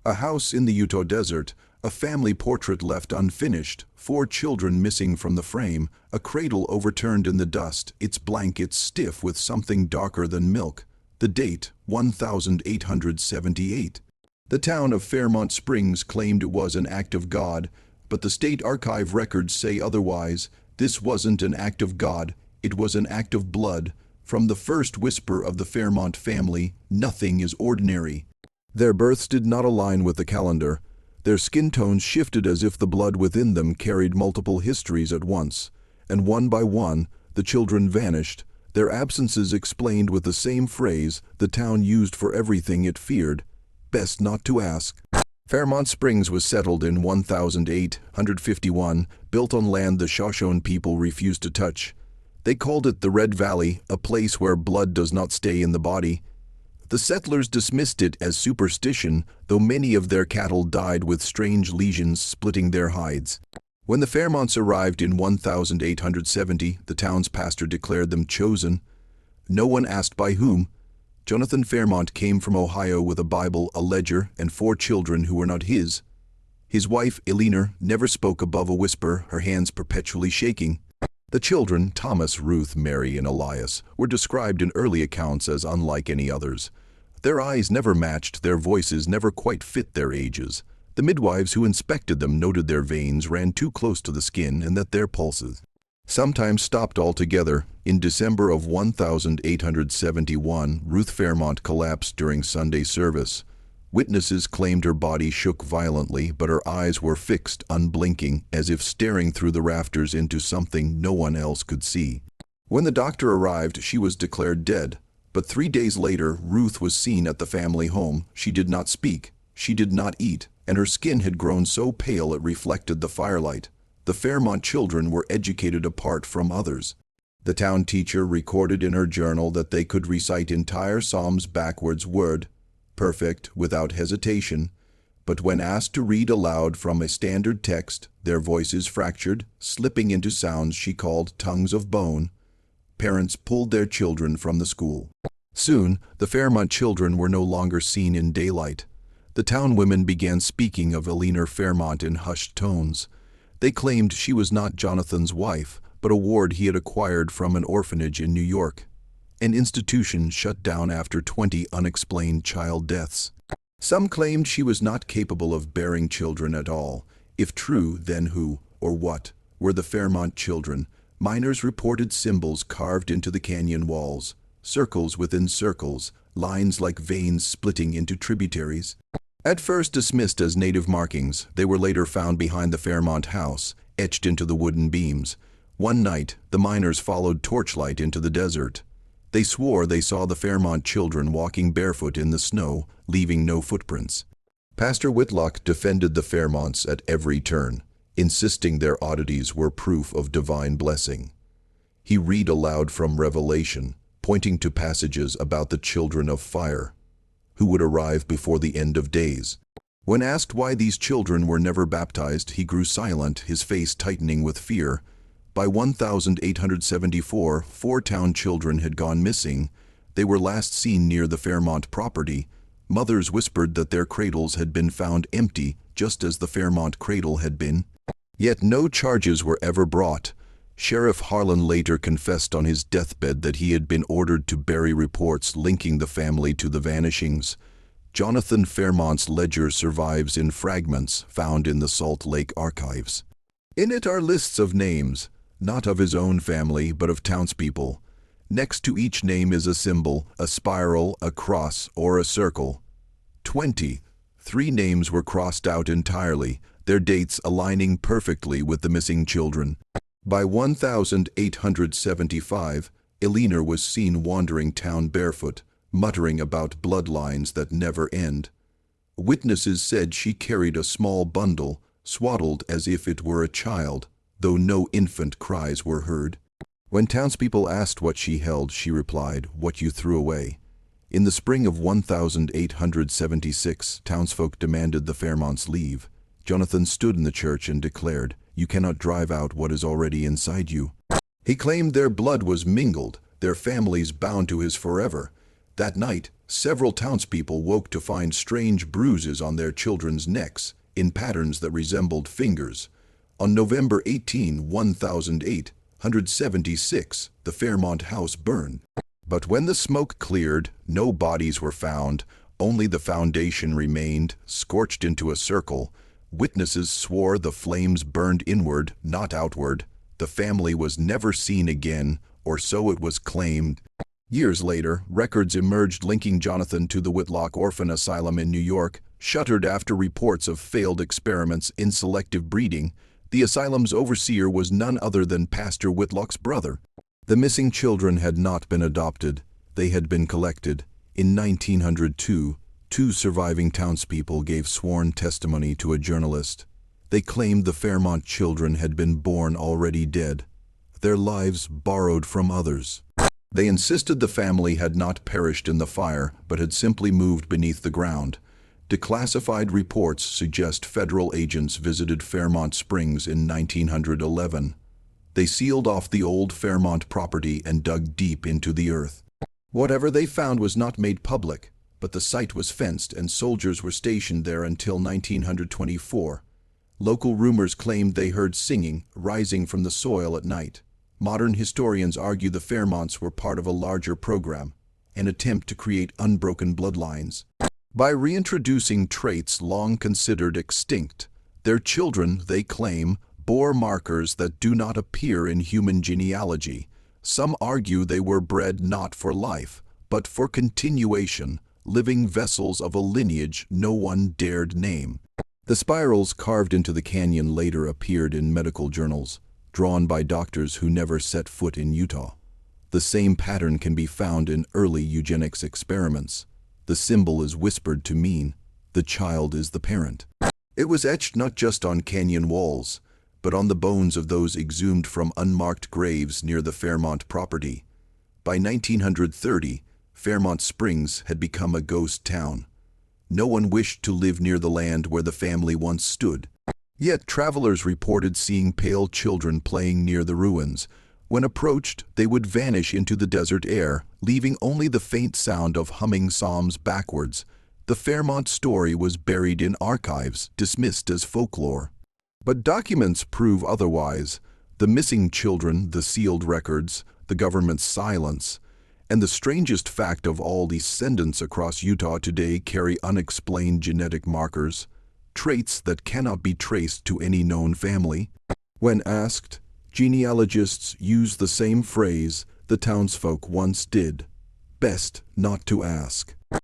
A house in the Utah desert, a family portrait left unfinished, 4 children missing from the frame, a cradle overturned in the dust, its blankets stiff with something darker than milk. The date, 1878. The town of Fairmont Springs claimed it was an act of God, but the state archive records say otherwise. This wasn't an act of God, it was an act of blood. From the first whisper of the Fairmont family, nothing is ordinary. Their births did not align with the calendar. Their skin tones shifted as if the blood within them carried multiple histories at once. And one by one, the children vanished, their absences explained with the same phrase the town used for everything it feared: best not to ask. Fairmont Springs was settled in 1851, built on land the Shoshone people refused to touch. They called it the Red Valley, a place where blood does not stay in the body. The settlers dismissed it as superstition, though many of their cattle died with strange lesions splitting their hides. When the Fairmonts arrived in 1870, the town's pastor declared them chosen. No one asked by whom. Jonathan Fairmont came from Ohio with a Bible, a ledger, and 4 children who were not his. His wife, Eleanor, never spoke above a whisper, her hands perpetually shaking. The children, Thomas, Ruth, Mary, and Elias, were described in early accounts as unlike any others. Their eyes never matched, their voices never quite fit their ages. The midwives who inspected them noted their veins ran too close to the skin and that their pulses sometimes stopped altogether. In December of 1871, Ruth Fairmont collapsed during Sunday service. Witnesses claimed her body shook violently, but her eyes were fixed, unblinking, as if staring through the rafters into something no one else could see. When the doctor arrived, she was declared dead. But 3 days later, Ruth was seen at the family home. She did not speak, she did not eat, and her skin had grown so pale it reflected the firelight. The Fairmont children were educated apart from others. The town teacher recorded in her journal that they could recite entire psalms backwards word perfect, without hesitation, but when asked to read aloud from a standard text, their voices fractured, slipping into sounds she called tongues of bone. Parents pulled their children from the school. Soon, the Fairmont children were no longer seen in daylight. The town women began speaking of Eleanor Fairmont in hushed tones. They claimed she was not Jonathan's wife, but a ward he had acquired from an orphanage in New York, an institution shut down after 20 unexplained child deaths. Some claimed she was not capable of bearing children at all. If true, then who, or what, were the Fairmont children? Miners reported symbols carved into the canyon walls, circles within circles, lines like veins splitting into tributaries. At first dismissed as native markings, they were later found behind the Fairmont house, etched into the wooden beams. One night, the miners followed torchlight into the desert. They swore they saw the Fairmont children walking barefoot in the snow, leaving no footprints. Pastor Whitlock defended the Fairmonts at every turn, insisting their oddities were proof of divine blessing. He read aloud from Revelation, pointing to passages about the children of fire, who would arrive before the end of days. When asked why these children were never baptized, he grew silent, his face tightening with fear. By 1874, 4 town children had gone missing. They were last seen near the Fairmont property. Mothers whispered that their cradles had been found empty, just as the Fairmont cradle had been. Yet no charges were ever brought. Sheriff Harlan later confessed on his deathbed that he had been ordered to bury reports linking the family to the vanishings. Jonathan Fairmont's ledger survives in fragments found in the Salt Lake archives. In it are lists of names, not of his own family, but of townspeople. Next to each name is a symbol, a spiral, a cross, or a circle. 3 names were crossed out entirely, their dates aligning perfectly with the missing children. By 1875, Eleanor was seen wandering town barefoot, muttering about bloodlines that never end. Witnesses said she carried a small bundle, swaddled as if it were a child, though no infant cries were heard. When townspeople asked what she held, she replied, "What you threw away." In the spring of 1876, townsfolk demanded the Fairmonts leave. Jonathan stood in the church and declared, "You cannot drive out what is already inside you." He claimed their blood was mingled, their families bound to his forever. That night, several townspeople woke to find strange bruises on their children's necks, in patterns that resembled fingers. On November 18, 1876, the Fairmont house burned. But when the smoke cleared, no bodies were found, only the foundation remained, scorched into a circle. Witnesses swore the flames burned inward, not outward. The family was never seen again, or so it was claimed. Years later, records emerged linking Jonathan to the Whitlock Orphan Asylum in New York, shuttered after reports of failed experiments in selective breeding. The asylum's overseer was none other than Pastor Whitlock's brother. The missing children had not been adopted. They had been collected. In 1902, two surviving townspeople gave sworn testimony to a journalist. They claimed the Fairmont children had been born already dead, their lives borrowed from others. They insisted the family had not perished in the fire, but had simply moved beneath the ground. Declassified reports suggest federal agents visited Fairmont Springs in 1911. They sealed off the old Fairmont property and dug deep into the earth. Whatever they found was not made public, but the site was fenced and soldiers were stationed there until 1924. Local rumors claimed they heard singing rising from the soil at night. Modern historians argue the Fairmonts were part of a larger program, an attempt to create unbroken bloodlines. By reintroducing traits long considered extinct, their children, they claim, bore markers that do not appear in human genealogy. Some argue they were bred not for life, but for continuation, living vessels of a lineage no one dared name. The spirals carved into the canyon later appeared in medical journals, drawn by doctors who never set foot in Utah. The same pattern can be found in early eugenics experiments. The symbol is whispered to mean, the child is the parent. It was etched not just on canyon walls, but on the bones of those exhumed from unmarked graves near the Fairmont property. By 1930, Fairmont Springs had become a ghost town. No one wished to live near the land where the family once stood. Yet travelers reported seeing pale children playing near the ruins. When approached, they would vanish into the desert air, leaving only the faint sound of humming psalms backwards. The Fairmont story was buried in archives, dismissed as folklore. But documents prove otherwise. The missing children, the sealed records, the government's silence, and the strangest fact of all, descendants across Utah today carry unexplained genetic markers, traits that cannot be traced to any known family. When asked, genealogists use the same phrase the townsfolk once did: best not to ask.